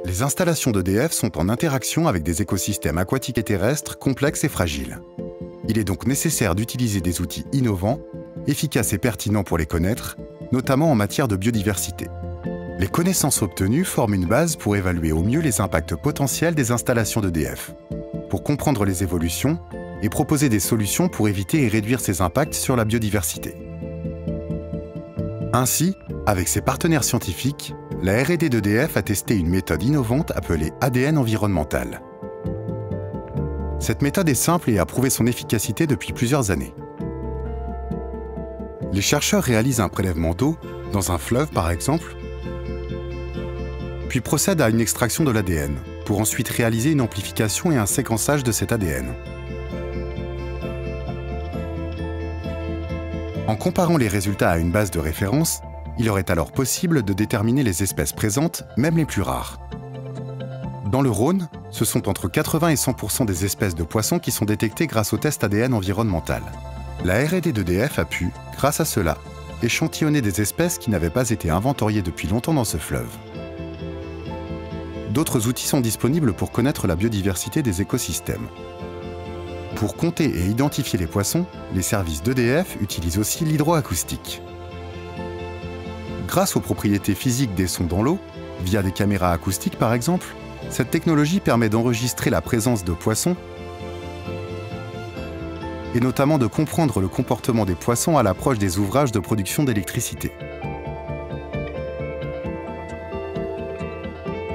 Les installations d'EDF sont en interaction avec des écosystèmes aquatiques et terrestres complexes et fragiles. Il est donc nécessaire d'utiliser des outils innovants, efficaces et pertinents pour les connaître, notamment en matière de biodiversité. Les connaissances obtenues forment une base pour évaluer au mieux les impacts potentiels des installations d'EDF, pour comprendre les évolutions et proposer des solutions pour éviter et réduire ces impacts sur la biodiversité. Ainsi, avec ses partenaires scientifiques, la R&D d'EDF a testé une méthode innovante appelée ADN environnemental. Cette méthode est simple et a prouvé son efficacité depuis plusieurs années. Les chercheurs réalisent un prélèvement d'eau, dans un fleuve par exemple, puis procèdent à une extraction de l'ADN, pour ensuite réaliser une amplification et un séquençage de cet ADN. En comparant les résultats à une base de référence, il aurait alors possible de déterminer les espèces présentes, même les plus rares. Dans le Rhône, ce sont entre 80 et 100% des espèces de poissons qui sont détectées grâce au test ADN environnemental. La R&D d'EDF a pu, grâce à cela, échantillonner des espèces qui n'avaient pas été inventoriées depuis longtemps dans ce fleuve. D'autres outils sont disponibles pour connaître la biodiversité des écosystèmes. Pour compter et identifier les poissons, les services d'EDF utilisent aussi l'hydroacoustique. Grâce aux propriétés physiques des sons dans l'eau, via des caméras acoustiques par exemple, cette technologie permet d'enregistrer la présence de poissons et notamment de comprendre le comportement des poissons à l'approche des ouvrages de production d'électricité.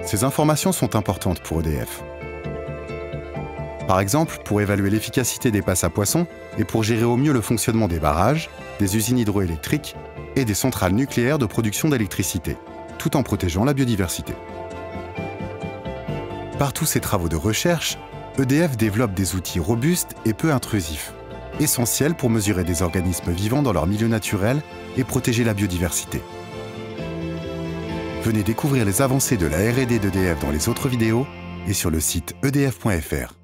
Ces informations sont importantes pour EDF. Par exemple, pour évaluer l'efficacité des passes à poissons et pour gérer au mieux le fonctionnement des barrages, des usines hydroélectriques et des centrales nucléaires de production d'électricité, tout en protégeant la biodiversité. Par tous ces travaux de recherche, EDF développe des outils robustes et peu intrusifs, essentiels pour mesurer des organismes vivants dans leur milieu naturel et protéger la biodiversité. Venez découvrir les avancées de la R&D d'EDF dans les autres vidéos et sur le site edf.fr.